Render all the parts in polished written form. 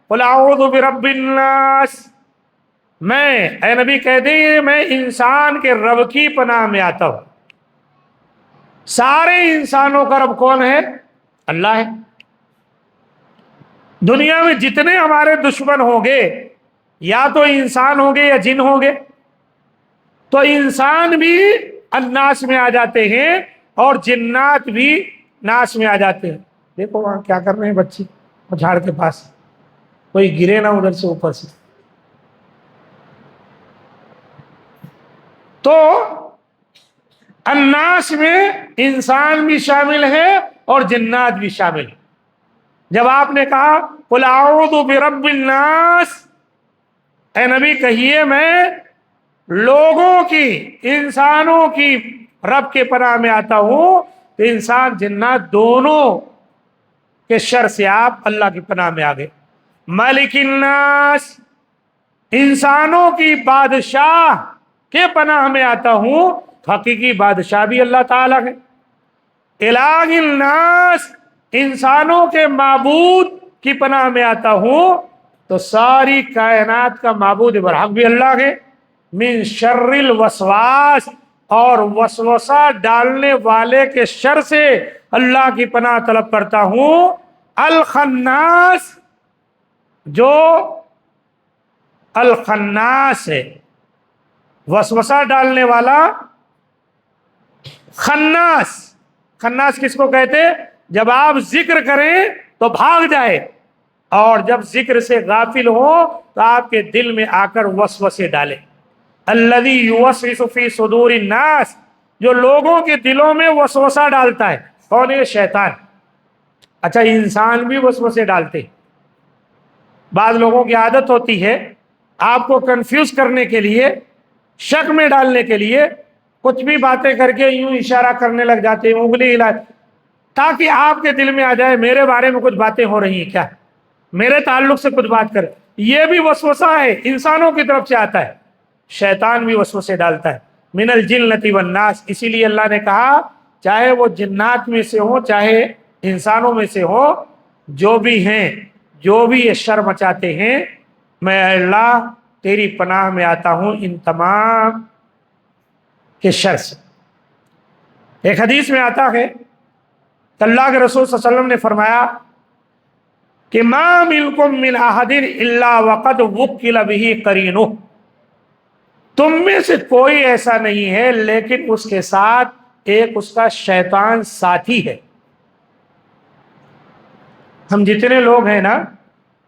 قل اعوذ برب الناس، میں اے نبی کہہ دیں میں انسان کے رب کی پناہ میں آتا ہوں۔ سارے انسانوں کا رب کون ہے؟ اللہ ہے۔ دنیا میں جتنے ہمارے دشمن ہوں گے یا تو انسان ہوں گے یا جن ہوں گے، تو انسان بھی الناس میں آ جاتے ہیں اور جنات بھی ناس میں آ جاتے ہیں۔ دیکھو وہاں کیا کر رہے ہیں بچے جھاڑ کے پاس، کوئی گرے نہ ادھر سے اوپر سے۔ تو الناس میں انسان بھی شامل ہے اور جنات بھی شامل ہے۔ جب آپ نے کہا قل اعوذ برب الناس، اے نبی کہیے میں لوگوں کی، انسانوں کی رب کے پناہ میں آتا ہوں، تو انسان جنات دونوں کے شر سے آپ اللہ کی پناہ میں آ گئے۔ مالک الناس، انسانوں کی بادشاہ کے پناہ میں آتا ہوں، حقیقی بادشاہ بھی اللہ تعالیٰ ہے۔ الہ الناس، انسانوں کے معبود کی پناہ میں آتا ہوں، تو ساری کائنات کا معبود برحق بھی اللہ ہے۔ من شر الوسواس، اور وسوسہ ڈالنے والے کے شر سے اللہ کی پناہ طلب کرتا ہوں۔ الخناس، جو الخناس ہے وسوسہ ڈالنے والا، خناس، خناس کس کو کہتے؟ جب آپ ذکر کریں تو بھاگ جائے، اور جب ذکر سے غافل ہو تو آپ کے دل میں آ کر وسوسے ڈالے۔ الذی یوسوس فی صدور الناس، جو لوگوں کے دلوں میں وسوسہ ڈالتا ہے، کون ہے؟ شیطان۔ اچھا انسان بھی وسوسے ڈالتے، بعض لوگوں کی عادت ہوتی ہے آپ کو کنفیوز کرنے کے لیے، شک میں ڈالنے کے لیے کچھ بھی باتیں کر کے یوں اشارہ کرنے لگ جاتے ہیں، انگلی ہلا، تاکہ آپ کے دل میں آ جائے میرے بارے میں کچھ باتیں ہو رہی ہیں کیا، میرے تعلق سے کچھ بات کرے۔ یہ بھی وسوسہ ہے، انسانوں کی طرف سے آتا ہے۔ شیطان بھی وسوسے ڈالتا ہے۔ من الجنۃ والناس، اسی لیے اللہ نے کہا چاہے وہ جنات میں سے ہو چاہے انسانوں میں سے ہو، جو بھی ہیں، جو بھی یہ شر مچاتے ہیں، میں اللہ تیری پناہ میں آتا ہوں ان تمام کے شر سے۔ ایک حدیث میں آتا ہے کہ اللہ کے رسول صلی اللہ علیہ وسلم نے فرمایا کہ ما منکم من احد الا وقد وکل بہ قرینہ، تم میں سے کوئی ایسا نہیں ہے لیکن اس کے ساتھ ایک اس کا شیطان ساتھی ہے۔ ہم جتنے لوگ ہیں نا،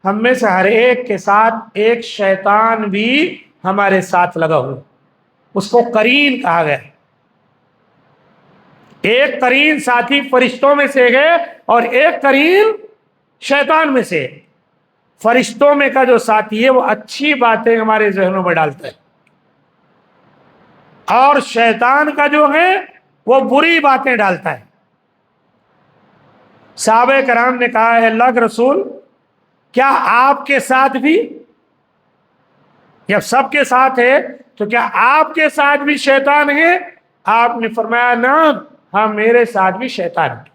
ہم میں سے ہر ایک کے ساتھ ایک شیطان بھی ہمارے ساتھ لگا ہوا، اس کو قرین کہا گیا۔ ایک قرین ساتھی فرشتوں میں سے گئے اور ایک قرین شیطان میں سے۔ فرشتوں میں کا جو ساتھی ہے وہ اچھی باتیں ہمارے ذہنوں میں ڈالتا ہے، اور شیطان کا جو ہے وہ بری باتیں ڈالتا ہے۔ صحابہ کرام نے کہا ہے اللہ کے رسول کیا آپ کے ساتھ بھی، جب سب کے ساتھ ہے تو کیا آپ کے ساتھ بھی شیطان ہے؟ آپ نے فرمایا نعم، ہاں میرے ساتھ بھی شیطان ہے۔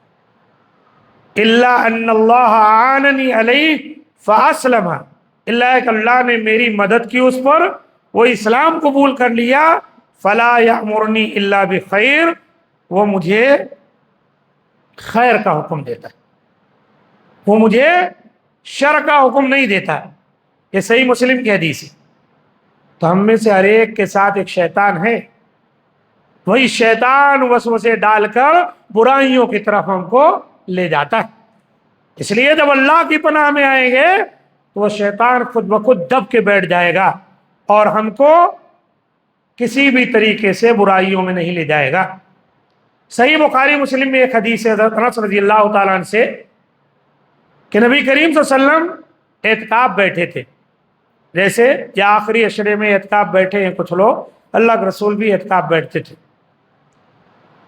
الا ان اللہ اعاننی علیہ فاسلم، اللہ کہ اللہ نے میری مدد کی اس پر، وہ اسلام قبول کر لیا۔ فلا یامرنی الا بخیر، وہ مجھے خیر کا حکم دیتا ہے، وہ مجھے شر کا حکم نہیں دیتا۔ یہ صحیح مسلم کی حدیث ہے۔ تو ہم میں سے ہر ایک کے ساتھ ایک شیطان ہے، وہی شیطان وسوسے ڈال کر برائیوں کی طرف ہم کو لے جاتا ہے۔ اس لیے جب اللہ کی پناہ میں آئیں گے تو وہ شیطان خود بخود دب کے بیٹھ جائے گا اور ہم کو کسی بھی طریقے سے برائیوں میں نہیں لے جائے گا۔ صحیح بخاری مسلم میں ایک حدیث ہے حضرت انس رضی اللہ تعالیٰ عنہ سے کہ نبی کریم صلی اللہ علیہ وسلم اعتکاف بیٹھے تھے، جیسے یا آخری عشرے میں اعتکاف بیٹھے ہیں کچھ لوگ، اللہ کے رسول بھی اعتکاف بیٹھتے تھے۔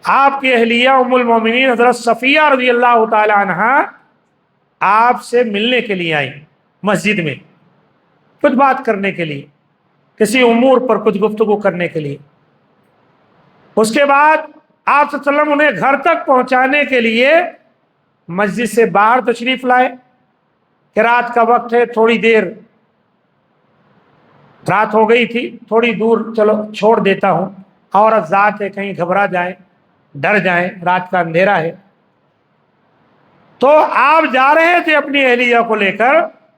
آپ کی اہلیہ ام المومنین حضرت صفیہ رضی اللہ تعالی عنہا آپ سے ملنے کے لیے آئیں مسجد میں، کچھ بات کرنے کے لیے، کسی امور پر کچھ گفتگو کرنے کے لیے۔ اس کے بعد آپ صلی اللہ علیہ وسلم انہیں گھر تک پہنچانے کے لیے مسجد سے باہر تشریف لائے۔ کہ رات کا وقت ہے، تھوڑی دیر رات ہو گئی تھی، تھوڑی دور چلو چھوڑ دیتا ہوں، عورت ذات ہے، کہیں گھبرا جائیں، ڈر جائیں، رات کا اندھیرا ہے۔ تو آپ جا رہے تھے اپنی اہلیہ کو لے کر،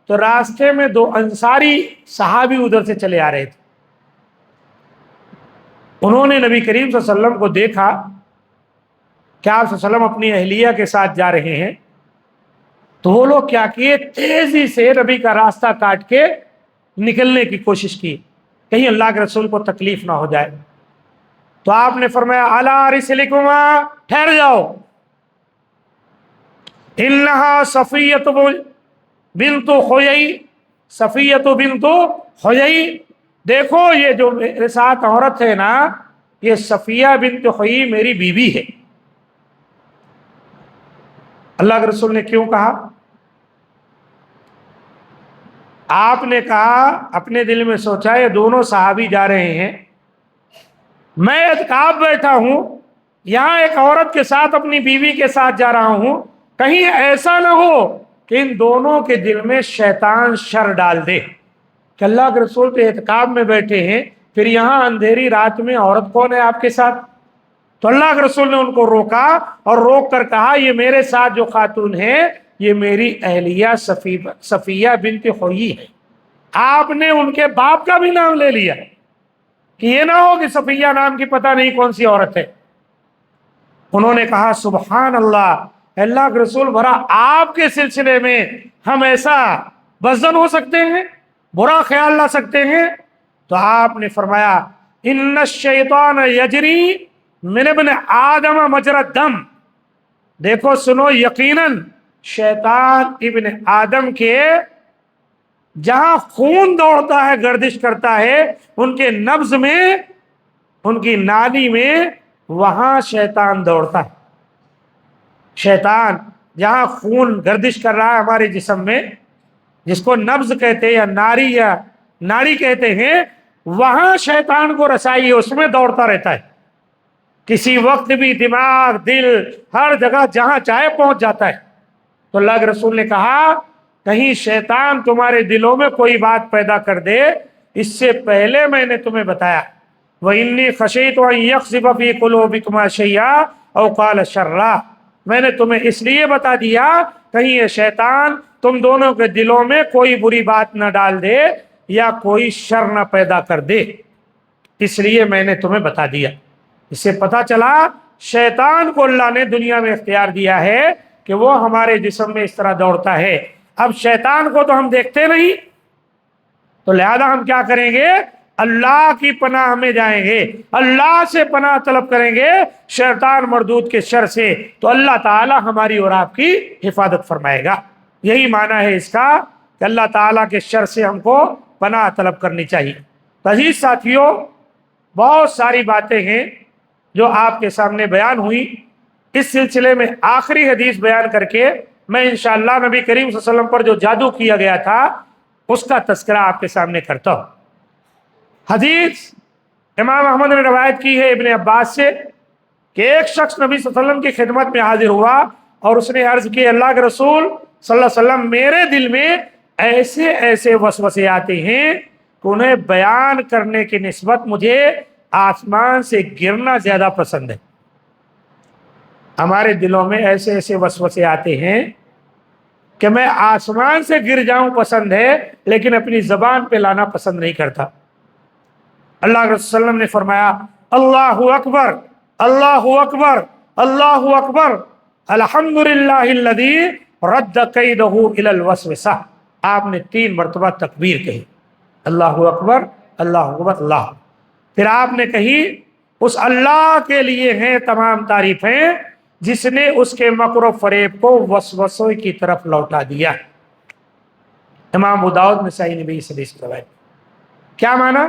تو راستے میں دو انصاری صحابی ادھر سے چلے آ رہے تھے۔ انہوں نے نبی کریم صلی اللہ علیہ وسلم کو دیکھا کہ آپ صلی اللہ علیہ وسلم اپنی اہلیہ کے ساتھ جا رہے ہیں، تو وہ لوگ کیا کیے، تیزی سے نبی کا راستہ کاٹ کے نکلنے کی کوشش کی، کہیں اللہ کے رسول کو تکلیف نہ ہو جائے۔ تو آپ نے فرمایا الا رسلکما، ٹھہر جاؤ، انہا صفیۃ بنت حیی، صفیۃ بنت حیی، دیکھو یہ جو میرے ساتھ عورت ہے نا، یہ صفیہ بنت حیی میری بیوی ہے۔ اللہ کے رسول نے کیوں کہا؟ آپ نے کہا، اپنے دل میں سوچا یہ دونوں صحابی جا رہے ہیں، میں اعتکاف بیٹھا ہوں، یہاں ایک عورت کے ساتھ اپنی بیوی کے ساتھ جا رہا ہوں، کہیں ایسا نہ ہو کہ ان دونوں کے دل میں شیطان شر ڈال دے کہ اللہ کے رسول تو اعتکاف میں بیٹھے ہیں، پھر یہاں اندھیری رات میں عورت کون ہے آپ کے ساتھ؟ تو اللہ کے رسول نے ان کو روکا اور روک کر کہا یہ میرے ساتھ جو خاتون ہے یہ میری اہلیہ صفیہ بنت حیی ہے۔ آپ نے ان کے باپ کا بھی نام لے لیا کہ یہ نہ ہو کہ صفیہ نام کی پتہ نہیں کون سی عورت ہے۔ انہوں نے کہا سبحان اللہ، اللہ کے رسول بھرا آپ کے سلسلے میں ہم ایسا بزدل ہو سکتے ہیں، برا خیال لا سکتے ہیں؟ تو آپ نے فرمایا ان الشیطان یجری من ابن آدم مجرى الدم، دیکھو سنو، یقیناً شیطان ابن آدم کے جہاں خون دوڑتا ہے، گردش کرتا ہے، ان کے نبض میں، ان کی نالی میں، وہاں شیطان دوڑتا ہے۔ شیطان جہاں خون گردش کر رہا ہے ہمارے جسم میں، جس کو نبض کہتے ہیں یا ناڑی کہتے ہیں، وہاں شیطان کو رسائی ہے، اس میں دوڑتا رہتا ہے، کسی وقت بھی دماغ، دل، ہر جگہ جہاں چاہے پہنچ جاتا ہے۔ تو اللہ کے رسول نے کہا کہیں شیطان تمہارے دلوں میں کوئی بات پیدا کر دے، اس سے پہلے میں نے تمہیں بتایا وَإِنِّي خَشِيتُ أَن يَخْسِفَ فِي قُلُوبِكُمَا شَيْئًا أَوْ قَالَ شَرًّا، میں نے تمہیں اس لیے بتا دیا کہیں یہ شیطان تم دونوں کے دلوں میں کوئی بری بات نہ ڈال دے یا کوئی شر نہ پیدا کر دے، اس لیے میں نے تمہیں بتا دیا۔ اس سے پتہ چلا شیطان کو اللہ نے دنیا میں اختیار دیا ہے کہ وہ ہمارے جسم میں اس طرح دوڑتا ہے۔ اب شیطان کو تو ہم دیکھتے نہیں، تو لہذا ہم کیا کریں گے؟ اللہ کی پناہ میں جائیں گے، اللہ سے پناہ طلب کریں گے شیطان مردود کے شر سے، تو اللہ تعالی ہماری اور آپ کی حفاظت فرمائے گا۔ یہی معنی ہے اس کا کہ اللہ تعالیٰ کے شر سے ہم کو پناہ طلب کرنی چاہیے۔ عزیز ساتھیوں، بہت ساری باتیں ہیں جو آپ کے سامنے بیان ہوئی، اس سلسلے میں آخری حدیث بیان کر کے میں انشاءاللہ نبی کریم صلی اللہ علیہ وسلم پر جو جادو کیا گیا تھا اس کا تذکرہ آپ کے سامنے کرتا ہوں۔ حدیث امام احمد نے روایت کی ہے ابن عباس سے کہ ایک شخص نبی صلی اللہ علیہ وسلم کی خدمت میں حاضر ہوا اور اس نے عرض کی اللہ کے رسول صلی اللہ علیہ وسلم، میرے دل میں ایسے ایسے وسوسے آتے ہیں کہ انہیں بیان کرنے کی نسبت مجھے آسمان سے گرنا زیادہ پسند ہے۔ ہمارے دلوں میں ایسے ایسے وسوسے آتے ہیں کہ میں آسمان سے گر جاؤں پسند ہے، لیکن اپنی زبان پہ لانا پسند نہیں کرتا۔ اللہ کے رسول صلی اللہ علیہ وسلم نے فرمایا اللہ اکبر، اللہ اکبر، اللہ اکبر، الحمدللہ الذی رد کیدہ الی الوسوسہ۔ آپ نے 3 مرتبہ تکبیر کہی، اللہ اکبر، اللہ اکبر، اللہ۔ پھر آپ نے کہی اس اللہ کے لیے ہیں تمام تعریفیں جس نے اس کے مکر و فریب کو وسوسے کی طرف لوٹا دیا۔ امام ابو داؤد نسائی نے بھی اس حدیث کو روایت۔ کیا معنی؟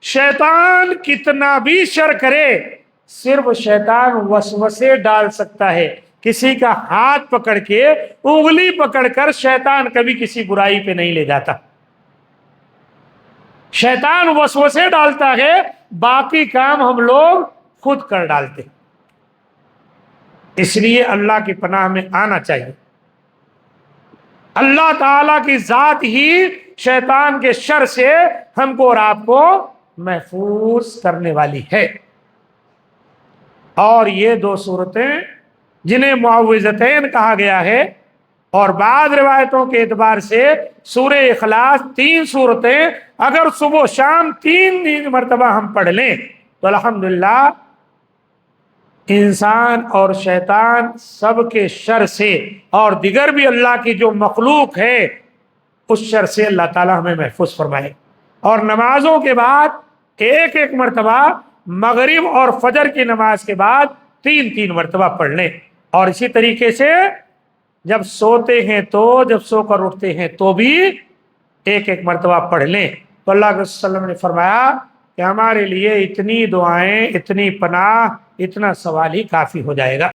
شیطان کتنا بھی شر کرے، صرف شیطان وسوسے ڈال سکتا ہے۔ کسی کا ہاتھ پکڑ کے، انگلی پکڑ کر شیطان کبھی کسی برائی پہ نہیں لے جاتا۔ شیطان وسوسے ڈالتا ہے، باقی کام ہم لوگ خود کر ڈالتے۔ اس لیے اللہ کی پناہ میں آنا چاہیے۔ اللہ تعالیٰ کی ذات ہی شیطان کے شر سے ہم کو اور آپ کو محفوظ کرنے والی ہے۔ اور یہ دو صورتیں جنہیں معوذتین کہا گیا ہے، اور بعض روایتوں کے اعتبار سے سورہ اخلاص 3 صورتیں اگر صبح و شام 3 مرتبہ ہم پڑھ لیں تو الحمدللہ انسان اور شیطان سب کے شر سے اور دیگر بھی اللہ کی جو مخلوق ہے اس شر سے اللہ تعالی ہمیں محفوظ فرمائے۔ اور نمازوں کے بعد ایک مرتبہ مغرب اور فجر کی نماز کے بعد 3 مرتبہ پڑھ لیں، اور اسی طریقے سے جب سوتے ہیں تو جب سو کر اٹھتے ہیں تو بھی ایک مرتبہ پڑھ لیں۔ تو اللہ کے رسول صلی اللہ علیہ وسلم نے فرمایا کہ ہمارے لیے اتنی دعائیں، اتنی پناہ، اتنا سوال ہی کافی ہو جائے گا۔